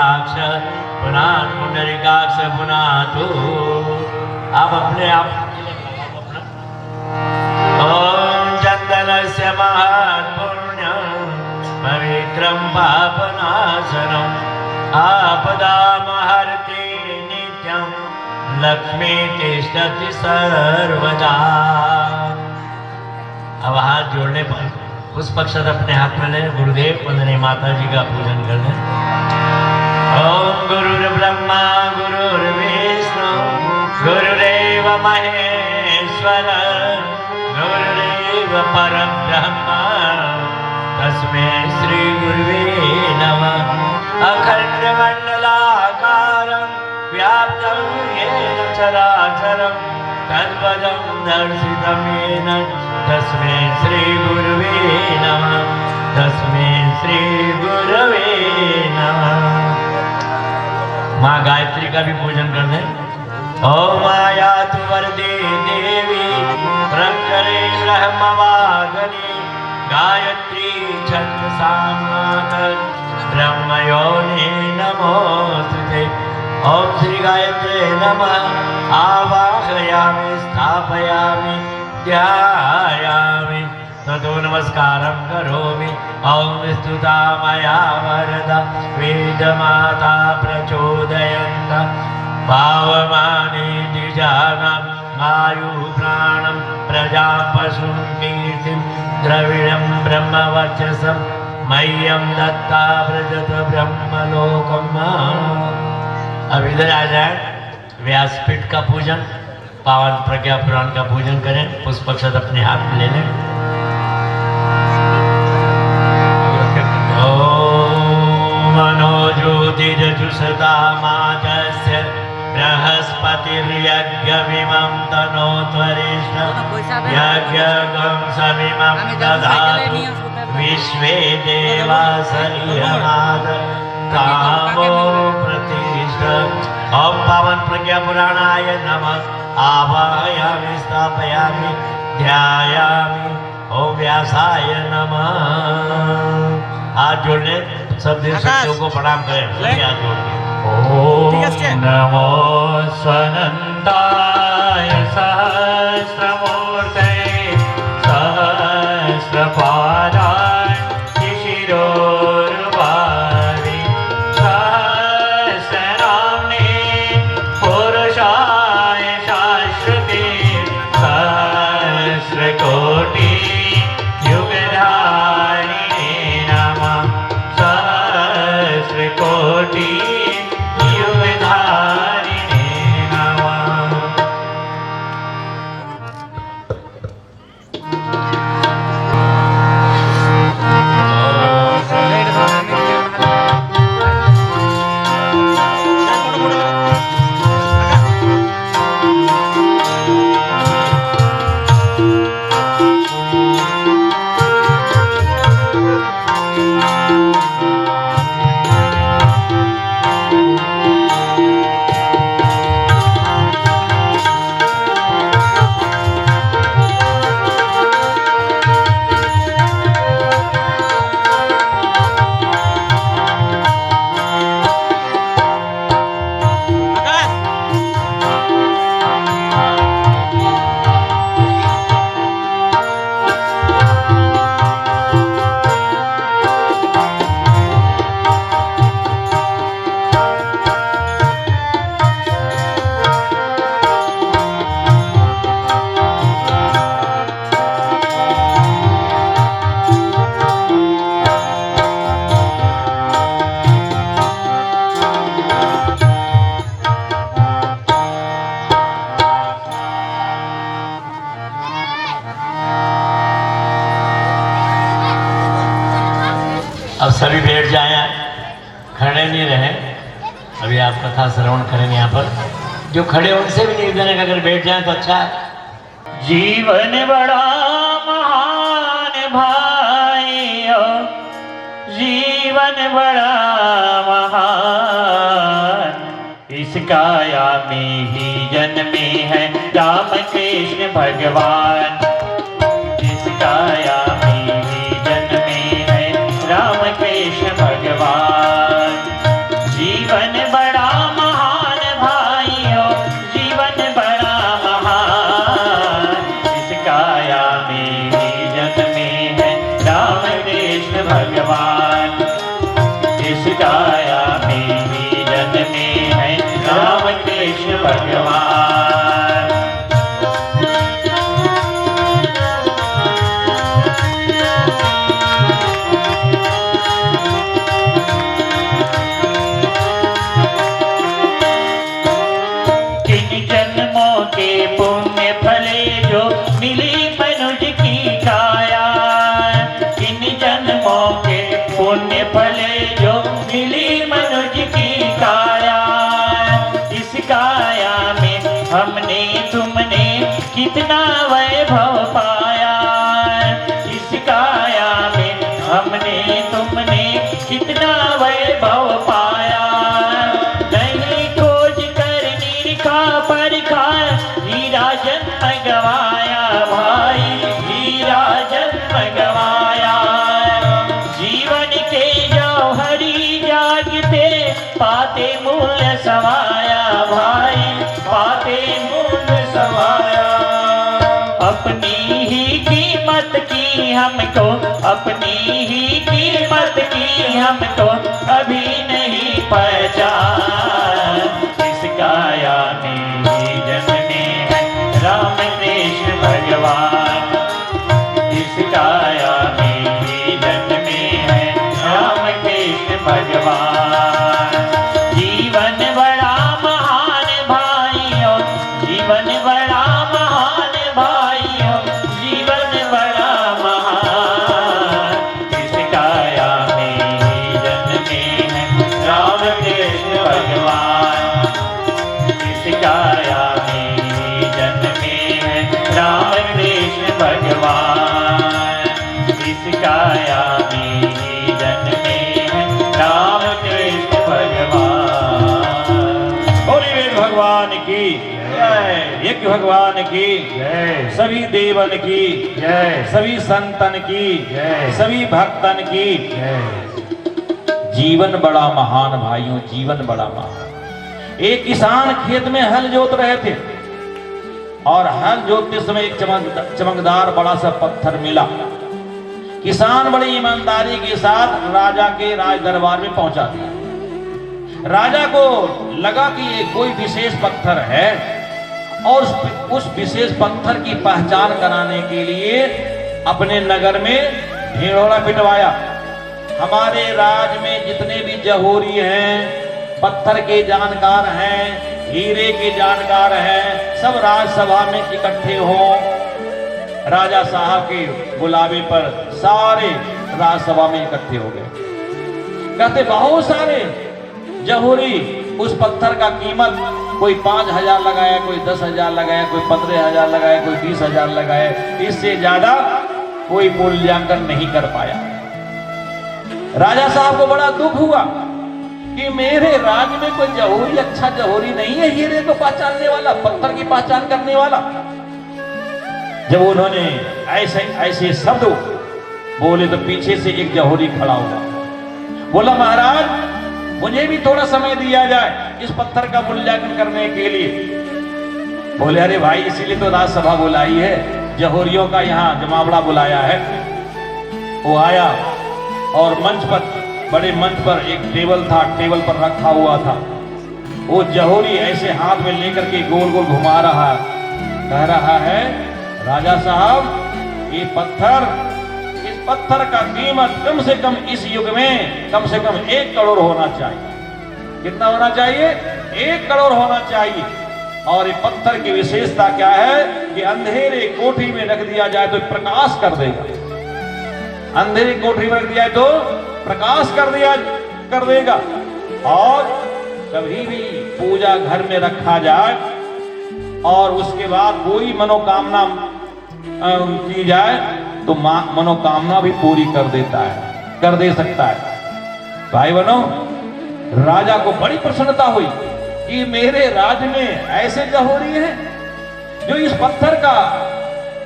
पुंडरीकाक्ष पुनः पुंडरीकाक्ष पुनः तू। आप अपने आप ओम चंदनस्य महात्पुण्यं पवित्रं पापनाशनम् आपदामहर्ति नित्यं लक्ष्मी तिष्ठति सर्वदा। अब हाथ जोड़ने पर पुष्प अक्षत अपने हाथ में ले, गुरुदेव वंदनीय माता जी का पूजन कर लें। ओम गुरुर्ब्रह्मा गुरुर्विष्णु गुरुदेव महेश्वर गुरुदेव परब्रह्म तस्मै श्री गुरुवे नमः। अखंडमंडलाकारं व्याप्तं येन चराचरं तत्पदं दर्शितं येन तस्मै श्री गुरुवे नमः। तस्मै श्री गुरुवे नमः। माँ गायत्री का भी पूजन कर दें। ओम माया तु वरदे देवी प्रकरे ब्रह्मवागनी गायत्री छंद सामात ब्रह्मयोनि नमोस्तुते। ओम श्री गायत्री नमः। आवाहयामि स्थापयामि ध्यायामि ततो नमस्कारं करोमि। ओम स्तुता मया वरदा वेदमाता प्रचोदयन्त पावमानि द्विजानां आयु प्राणं प्रजा पशुं कीर्तिं द्रविडं ब्रह्मवर्चसं मह्यं दत्ता व्रजत ब्रह्मलोकम्। अब इधर आ जाए, व्यासपीठ का पूजन, पावन प्रज्ञा पुराण का पूजन करें। पुष्प अक्षत अपने हाथ में ले लें। मनोज्योतिरजुषता मातस्य बृहस्पतिर्यज्ञमिमं तनोत्वरिष्ठं यज्ञं समिमं दधातु विश्वे देवासरियमाद कामो प्रतिष्ठम्। ओम पावन प्रज्ञा पुराणाय नमः। आवाहयामि स्थापयामि ध्यायामि। ओम व्यासाय नमः। हाथ जोड़ने सब दिन शक्तियों को प्रणाम करें। हाथ जोड़ के ओम नमो स्वनंताय सहस्रमूर्ते सहस्रपादाय शिशिरोर्वारि सहस्रनाम्ने पुरुषाय शाश्वते सहस्रकोटि युगधारिणे नमः। सहस्रकोटि युगधारिणे नमः। अब सभी बैठ जाएं, खड़े नहीं रहे। अभी आप कथा श्रवण करेंगे। यहाँ पर जो खड़े उनसे भी निवेदन है कि अगर बैठ जाएं तो अच्छा है। जीवन बड़ा महान भाइयों, जीवन बड़ा महान, इस काया में ही जन्मे हैं राम कृष्ण भगवान। इस काया में ही जन्मे हैं राम कृष्ण भगवान। जीवन सवाया भाई, पाते मूल सवाया। अपनी ही कीमत की हमको, अपनी ही कीमत की हमको अभी नहीं पहचान। इस काया में ही जन्मे हैं राम कृष्ण भगवान, इस काया में ही जन्मे हैं राम कृष्ण भगवान। जीवन बड़ा महान भाइयों, जीवन बड़ा महान भाइयों, जीवन बड़ा महान। इस काया में ही जन्मे हैं राम कृष्ण भगवान, इस काया में ही जन्मे हैं राम कृष्ण भगवान, इस काया में ही जन्मे हैं राम कृष्ण भगवान। बोली वेद भगवान की जय, यज्ञ भगवान की जय, सभी देवन की जय, सभी संतन की जय, सभी भक्तन की जय। जीवन बड़ा महान भाइयों, जीवन बड़ा महान। एक किसान खेत में हल जोत रहे थे और हल जोतते समय एक चमकदार बड़ा सा पत्थर मिला। किसान बड़ी ईमानदारी के साथ राजा के राज दरबार में पहुंचा दिया। राजा को लगा कि ये कोई विशेष पत्थर है और उस विशेष पत्थर की पहचान कराने के लिए अपने नगर में ढिंढोरा पिटवाया। हमारे राज में जितने भी जहोरी हैं, पत्थर के जानकार हैं, हीरे के जानकार हैं, सब राजसभा में इकट्ठे हों। राजा साहब के बुलावे पर सारे राजसभा में इकट्ठे हो गए। कहते बहुत सारे जहोरी उस पत्थर का कीमत कोई 5,000 लगाया, कोई 10,000 लगाया, कोई 15,000 लगाया, कोई 20,000 लगाया, इससे ज्यादा कोई मूल्यांकन नहीं कर पाया। राजा साहब को बड़ा दुख हुआ कि मेरे राज्य में कोई जहोरी, अच्छा जहोरी नहीं है हीरे को पहचानने वाला, पत्थर की पहचान करने वाला। जब उन्होंने ऐसे ऐसे शब्द बोले तो पीछे से एक जहोरी खड़ा हुआ, बोला महाराज मुझे भी थोड़ा समय दिया जाए इस पत्थर का मूल्यांकन करने के लिए। बोले अरे भाई इसीलिए तो राजसभा बुलाई है, जहोरियों का यहाँ जमावड़ा बुलाया है। वो आया और मंच पर, बड़े मंच पर एक टेबल था, टेबल पर रखा हुआ था। वो जहोरी ऐसे हाथ में लेकर के गोल गोल घुमा रहा, कह रहा है राजा साहब ये पत्थर, इस पत्थर का कीमत कम से कम इस युग में कम से कम 1 करोड़ होना चाहिए। कितना होना चाहिए? 1 करोड़ होना चाहिए। और ये पत्थर की विशेषता क्या है कि अंधेरे कोठरी में रख दिया जाए तो प्रकाश कर देगा, अंधेरी कोठरी में रख दिया तो प्रकाश कर देगा। और कभी भी पूजा घर में रखा जाए और उसके बाद कोई मनोकामना की जाए तो मनोकामना भी पूरी कर देता है, कर दे सकता है। भाई बहनों, राजा को बड़ी प्रसन्नता हुई कि मेरे राज्य में ऐसे जहोरी हैं जो इस पत्थर का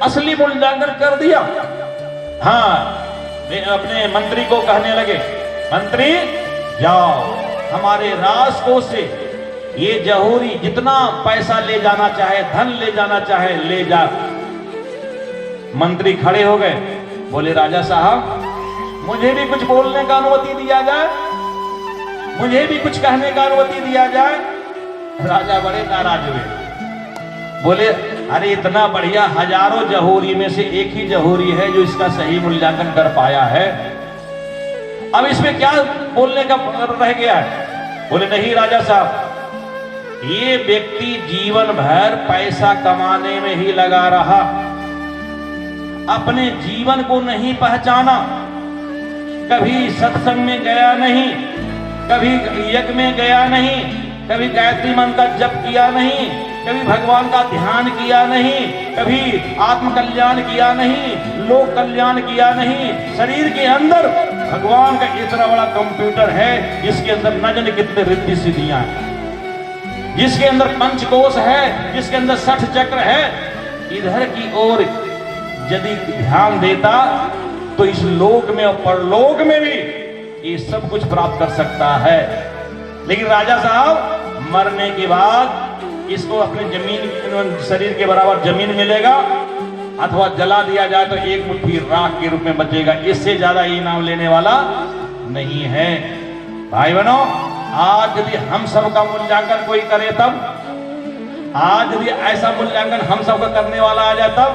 असली मूल्यांकन कर दिया। हाँ, अपने मंत्री को कहने लगे, मंत्री जाओ हमारे राजकोष से ये जहोरी जितना पैसा ले जाना चाहे, धन ले जाना चाहे ले जा। मंत्री खड़े हो गए, बोले राजा साहब मुझे भी कुछ बोलने का अनुमति दिया जाए, मुझे भी कुछ कहने का अनुमति दिया जाए। राजा बड़े नाराज हुए, बोले अरे इतना बढ़िया हजारों जहोरी में से एक ही जहोरी है जो इसका सही मूल्यांकन कर पाया है, अब इसमें क्या बोलने का रह गया है? बोले नहीं राजा साहब, ये व्यक्ति जीवन भर पैसा कमाने में ही लगा रहा, अपने जीवन को नहीं पहचाना, कभी सत्संग में गया नहीं, कभी यज्ञ में गया नहीं, कभी गायत्री मंत्र का जप किया नहीं, कभी भगवान का ध्यान किया नहीं, कभी आत्म कल्याण किया नहीं, लोक कल्याण किया नहीं। शरीर के अंदर भगवान का इतना बड़ा कंप्यूटर है जिसके अंदर न जाने कितने रिद्धि सिद्धियां हैं, जिसके अंदर पंचकोश है, जिसके अंदर 60 चक्र है। इधर की ओर यदि ध्यान देता तो इस लोक में और परलोक में भी ये सब कुछ प्राप्त कर सकता है। लेकिन राजा साहब मरने के बाद इसको अपने जमीन, शरीर के बराबर जमीन मिलेगा, अथवा जला दिया जाए तो एक मुट्ठी राख के रूप में बचेगा। इससे ज्यादा इनाम लेने वाला नहीं है। भाई बहनों, आज यदि हम सबका मूल्यांकन कोई करे तब, आज यदि ऐसा मूल्यांकन हम सबका करने वाला आ जाए तब,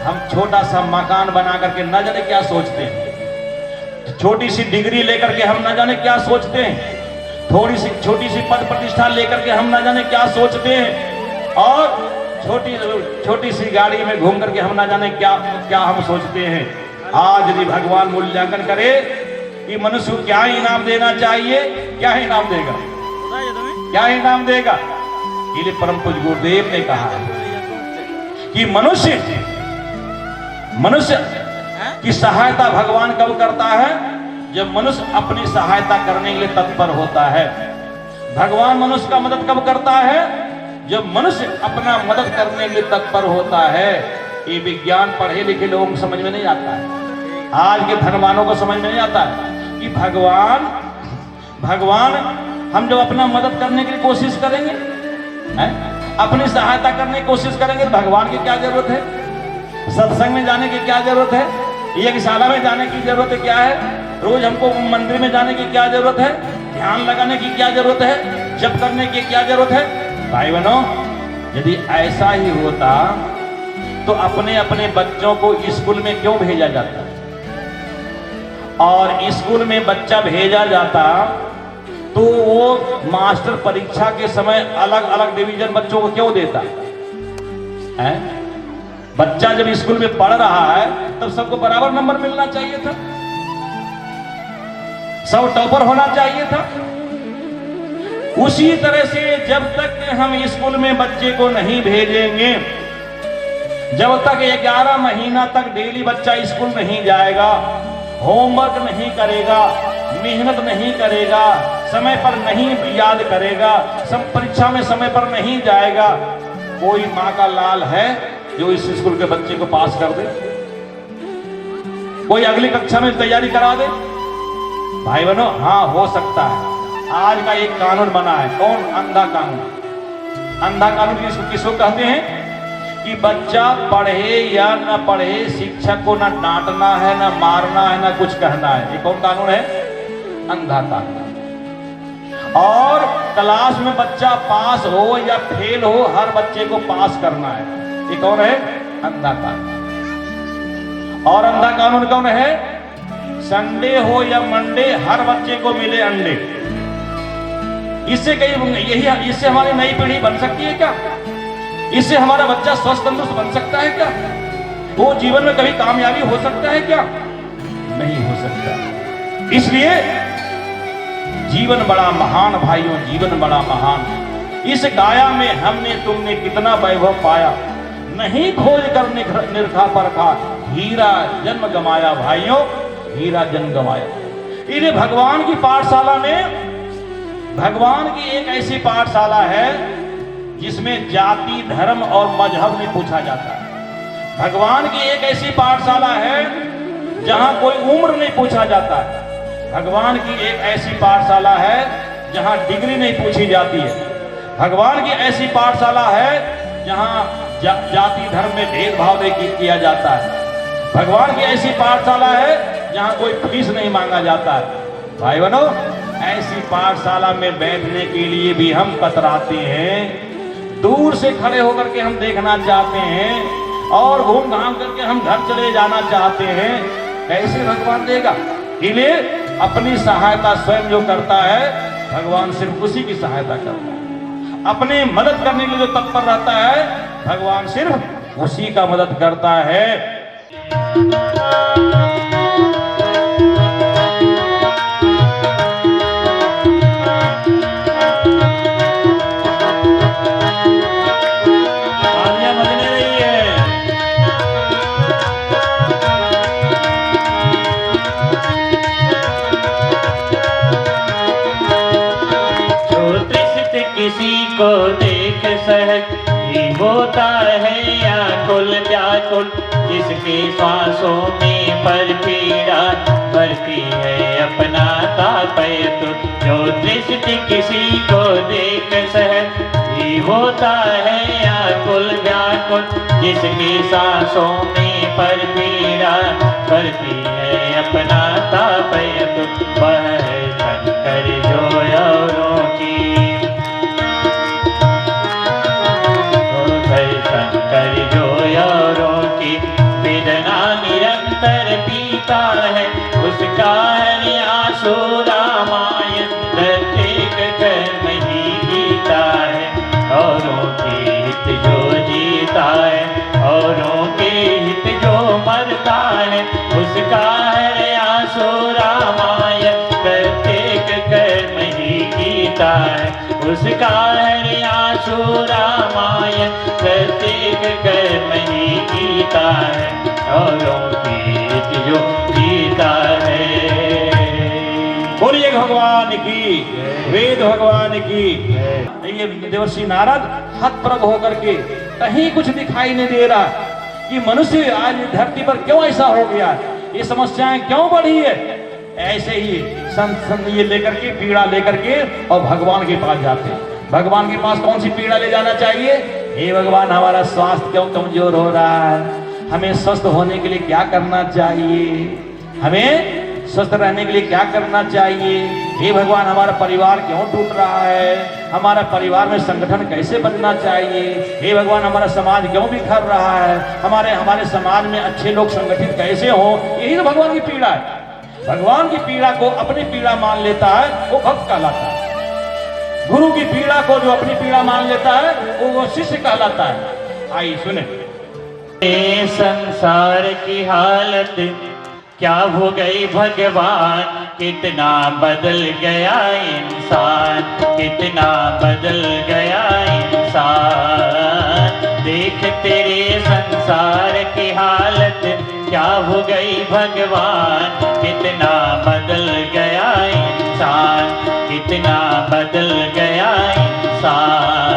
हम छोटा सा मकान बना करके न जाने क्या सोचते हैं, छोटी सी डिग्री लेकर के हम न जाने क्या सोचते हैं, छोटी सी पद प्रतिष्ठा लेकर के हम न जाने क्या सोचते हैं, और छोटी सी गाड़ी में घूम करके हम ना जाने क्या क्या हम सोचते हैं। आज यदि भगवान मूल्यांकन करे कि मनुष्य को क्या इनाम देना चाहिए, क्या इनाम देगा, क्या इनाम देगा, इसलिए परम पूज्य गुरुदेव ने कहा है कि मनुष्य की सहायता भगवान कब करता है, जब मनुष्य अपनी सहायता करने के लिए तत्पर होता है। भगवान मनुष्य का मदद कब करता है, जब मनुष्य अपना मदद करने के लिए तत्पर होता है। ये विज्ञान पढ़े लिखे लोगों को समझ में नहीं आता है, आज के धनवानों को समझ में नहीं आता है कि भगवान हम जब अपना मदद करने की कोशिश करेंगे, अपनी सहायता करने की कोशिश करेंगे, तो भगवान की क्या जरूरत है, सत्संग में जाने की क्या जरूरत है, यज्ञशाला में जाने की जरूरत क्या है, रोज हमको मंदिर में जाने की क्या जरूरत है, ध्यान लगाने की क्या जरूरत है, जप करने की क्या जरूरत है। भाई बहनों, यदि ऐसा ही होता तो अपने अपने बच्चों को स्कूल में क्यों भेजा जाता, और स्कूल में बच्चा भेजा जाता तो वो मास्टर परीक्षा के समय अलग अलग डिवीजन बच्चों को क्यों देता है? बच्चा जब स्कूल में पढ़ रहा है तब सबको बराबर नंबर मिलना चाहिए था, सब टॉपर होना चाहिए था। उसी तरह से जब तक हम स्कूल में बच्चे को नहीं भेजेंगे, जब तक 11 महीना तक डेली बच्चा स्कूल नहीं जाएगा, होमवर्क नहीं करेगा, मेहनत नहीं करेगा, समय पर नहीं याद करेगा, परीक्षा में समय पर नहीं जाएगा, कोई माँ का लाल है जो इस स्कूल के बच्चे को पास कर दे, कोई अगली कक्षा में तैयारी करा दे? भाई बहनों, हाँ हो सकता है। आज का एक कानून बना है, कौन? अंधा कानून। अंधा कानून किसको कहते हैं कि बच्चा पढ़े या न पढ़े, शिक्षक को न डांटना है, न मारना है, न कुछ कहना है। ये कौन कानून है? अंधा कानून। और क्लास में बच्चा पास हो या फेल हो, हर बच्चे को पास करना है। ये कौन है? अंधा कानून। और अंधा कानून कौन है? संडे हो या मंडे, हर बच्चे को मिले अंडे। इससे इससे हमारी नई पीढ़ी बन सकती है क्या? इससे हमारा बच्चा स्वस्थ तंदुरुस्त बन सकता है क्या? वो जीवन में कभी कामयाबी हो सकता है क्या? नहीं हो सकता। इसलिए जीवन बड़ा महान भाइयों, जीवन बड़ा महान। इस काया में हमने तुमने कितना वैभव पाया, नहीं खोज कर निरखा परखा, हीरा जन्म गमाया भाइयों, हीरा जन्म गमाया। इन्हें भगवान की पाठशाला में, भगवान की एक ऐसी पाठशाला है जिसमें जाति, धर्म और मजहब नहीं पूछा जाता है। भगवान की एक ऐसी पाठशाला है जहां कोई उम्र नहीं पूछा जाता है। भगवान की एक ऐसी पाठशाला है जहां डिग्री नहीं पूछी जाती है। भगवान की ऐसी पाठशाला है जहां जाति धर्म में भेदभाव नहीं किया जाता है। भगवान की ऐसी पाठशाला है जहां कोई फीस नहीं मांगा जाता है। भाई बहनों, ऐसी पाठशाला में बैठने के लिए भी हम कतराते हैं, दूर से खड़े होकर के हम देखना चाहते हैं और घूम घाम करके हम घर चले जाना चाहते हैं। कैसे भगवान देगा? इसलिए अपनी सहायता स्वयं जो करता है, भगवान सिर्फ उसी की सहायता करता है। अपनी मदद करने के लिए जो तत्पर रहता है, भगवान सिर्फ उसी का मदद करता है। किसी को देख सहज ही होता है आकुल व्याकुल, जिसके श्वासों में पर पीड़ा भरती है अपना तापयतु। जो दृष्टि किसी को देख सहज होता है आकुल व्याकुल, जिसकी सांसों में पर पीड़ा करती है अपना तापयतु। वह है शंकर जो औरों की, शंकर जो औरों की वेदना निरंतर पीता है, उसका है आंसू रामायण प्रत्येक कर्म ही गीता है। औरों के हित जो जीता है, औरों के हित जो मरता है, उसका है आंसू रामायण प्रत्येक कर्म ही गीता है, उसका है आंसू रामायण प्रत्येक कर्म ही गीता है। औरों के हित जो जीता है। बोलिए भगवान की, वेद भगवान की। ये देवर्षि नारद हतप्रभ होकर के कहीं कुछ दिखाई नहीं दे रहा कि मनुष्य आज धरती पर क्यों ऐसा हो गया, ये समस्याएं क्यों बढ़ी है। ऐसे ही संत ये लेकर के पीड़ा लेकर के और भगवान के पास जाते हैं। भगवान के पास कौन सी पीड़ा ले जाना चाहिए? हे भगवान, हमारा स्वास्थ्य क्यों कमजोर हो रहा है, हमें स्वस्थ होने के लिए क्या करना चाहिए, हमें स्वस्थ रहने के लिए क्या करना चाहिए। हे भगवान, हमारा परिवार क्यों टूट रहा है, हमारा परिवार में संगठन कैसे बनना चाहिए। हे भगवान, हमारा समाज क्यों बिखर रहा है, हमारे समाज में अच्छे लोग संगठित कैसे हो। यही तो भगवान की पीड़ा है। भगवान की पीड़ा को अपनी पीड़ा मान लेता है वो भक्त कहलाता है। गुरु की पीड़ा को जो अपनी पीड़ा मान लेता है वो शिष्य कहलाता है। आइए सुने। ये संसार की हालत क्या हो गई भगवान, कितना बदल गया इंसान, कितना बदल गया इंसान। देख तेरे संसार की हालत क्या हो गई भगवान, कितना बदल गया इंसान, कितना बदल गया इंसान।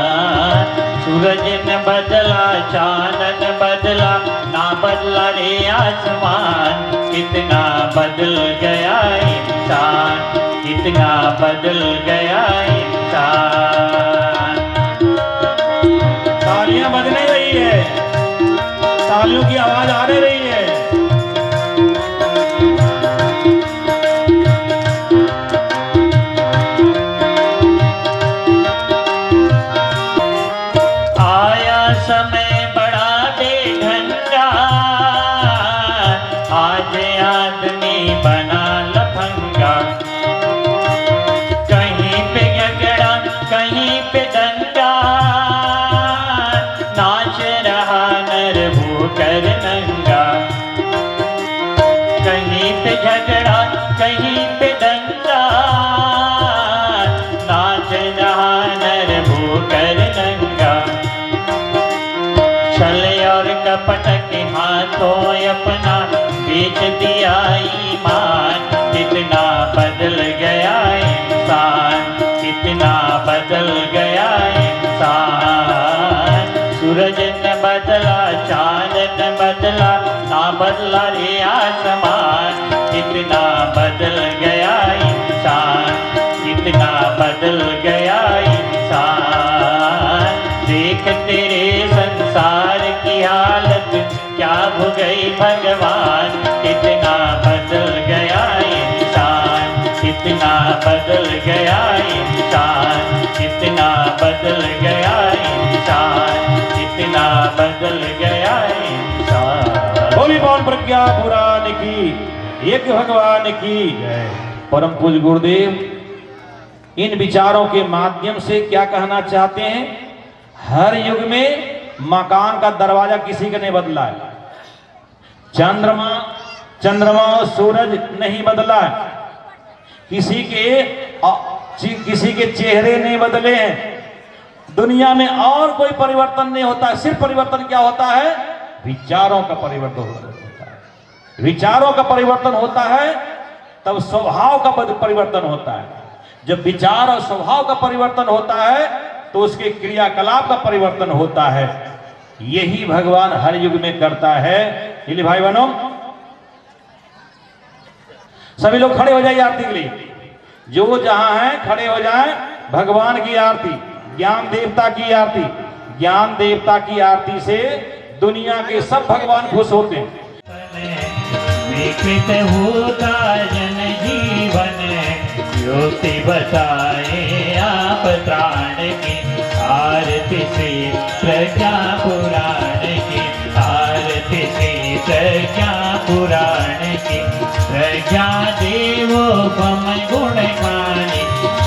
सूरज न बदला, चांद न बदला, ना बदला रे आसमान, कितना बदल गया इंसान, कितना बदल गया इंसान। तालियां बज नहीं रही है, तालियों की आवाज आ नहीं रही है। समय बड़ा बेढंगा, आज आदमी बना लफंगा। कहीं पे झगड़ा, कहीं पे दंगा, नाच रहा नर भूकर नंगा। कहीं पे झगड़ा, कहीं पे दंगा, नाच रहा नर भूकर नंगा। छल और कपट के हाथों अपना बेच दिया ईमान, कितना बदल गया इंसान, कितना बदल गया इंसान। सूरज न बदला, चांद न बदला, ना बदला रे आसमान, कितना बदल गया इंसान, कितना बदल गया इंसान। देख तेरे संसार की हालत क्या हो गई भगवान, कितना बदल गया इंसान, कितना बदल गया इंसान, कितना बदल गया इंसान, कितना बदल गया इंसान। बोली पवन प्रज्ञा पुराण की, एक भगवान की जय। परम पूज्य गुरुदेव इन विचारों के माध्यम से क्या कहना चाहते हैं? हर युग में मकान का दरवाजा किसी का नहीं बदला है, चंद्रमा और सूरज नहीं बदला है, किसी के चेहरे नहीं बदले हैं। दुनिया में और कोई परिवर्तन नहीं होता है। सिर्फ परिवर्तन क्या होता है? विचारों का परिवर्तन होता है। विचारों का परिवर्तन होता है तब स्वभाव का परिवर्तन होता है। जब विचार और स्वभाव का परिवर्तन होता है तो उसके क्रियाकलाप का परिवर्तन होता है। यही भगवान हर युग में करता है। इसलिए भाई बहनों, सभी लोग खड़े हो जाइए आरती के लिए। जो जहां है खड़े हो जाएं, भगवान की आरती, ज्ञान देवता की आरती। ज्ञान देवता की आरती से दुनिया के सब भगवान खुश होते हैं। विकृत होता जन जीवन, ज्योति बताए आप प्राण की। आरती से प्रज्ञा पुराण की, आरती से प्रज्ञा पुराण की। प्रज्ञा देवोपम गुण गानी,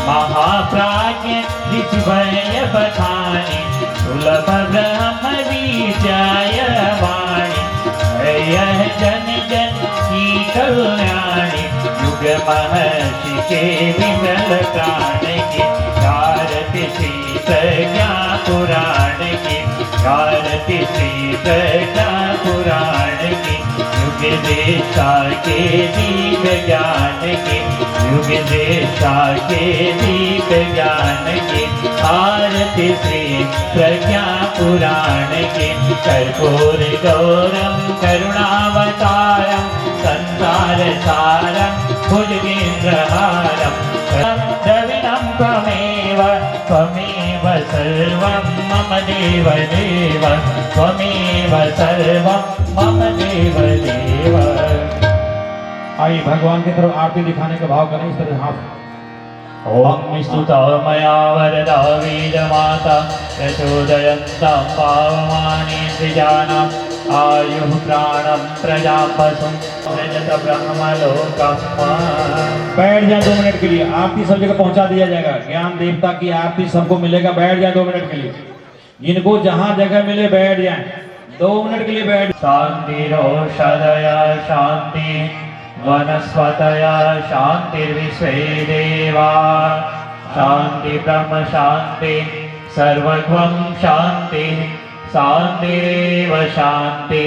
महाप्राज्ञ ऋषिवय बखानी। सुलभ ब्रह्म विजय वाणी, यह जन जन की कल्याणी। युग महर्षि के विमल प्राण की, आरती से प्रज्ञा पुराण की, आरती से प्रज्ञा पुराण की। युग देशा के दीप ज्ञान की, युग देशा के दीप ज्ञान की। आरती से प्रज्ञा पुराण की। कर्पूर गौरम करुणावतारम, संसार सारम भुजगेन्द्रहारम। द्रविणं त्वमेव, त्वमेव सर्वं मम देव देव, त्वमेव सर्वं मम देव देव। आइए भगवान की तरफ आरती दिखाने का भाव करें, इस तरह हाथ। ओम स्तुता मया वरदा वेदमाता, प्रचोदयन्तं पावमानि द्विजानाम्। आयुः प्राणं प्रजापतिं सृजत ब्रह्मलोकम्। बैठ जाए 2 मिनट के लिए, आरती सब जगह पहुंचा दिया जाएगा। ज्ञान देवता की आरती सबको मिलेगा, बैठ जाए 2 मिनट के लिए। जिनको जहां जगह मिले बैठ जाए, 2 मिनट के लिए बैठ। शान्तिरोषधय शान्ति, वनस्पतय शान्तिर्विश्वे देवा। शान्ति ब्रह्म शान्ति, सर्वगं शान्ति, शान्तिरेव शान्ति,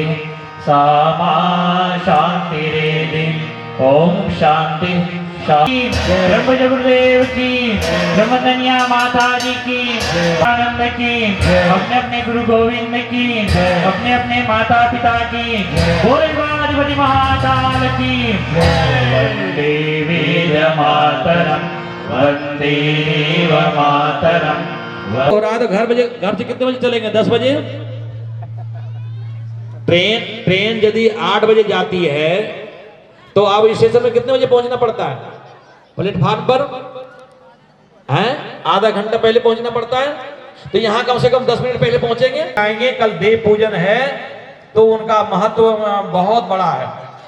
सा मा शान्तिरेधि। ओम शांति शांति। ब्रह्म गुरुदेव की, ब्रह्मधन्या माता जी की, आनंद की, अपने अपने गुरु गोविंद की, अपने अपने माता पिता की, भोलेबाधिपति महाकाल की। वंदे वेद मातरम, वंदे देव मातरम। और रात घर से कितने बजे चलेंगे? 10 बजे। ट्रेन यदि 8 बजे जाती है तो आप स्टेशन में कितने बजे पहुंचना पड़ता है? प्लेटफार्म पर हैं, आधा घंटा पहले पहुंचना पड़ता है। तो यहाँ कम से कम 10 मिनट पहले पहुंचेंगे। आएंगे, कल देव पूजन है तो उनका महत्व बहुत बड़ा है।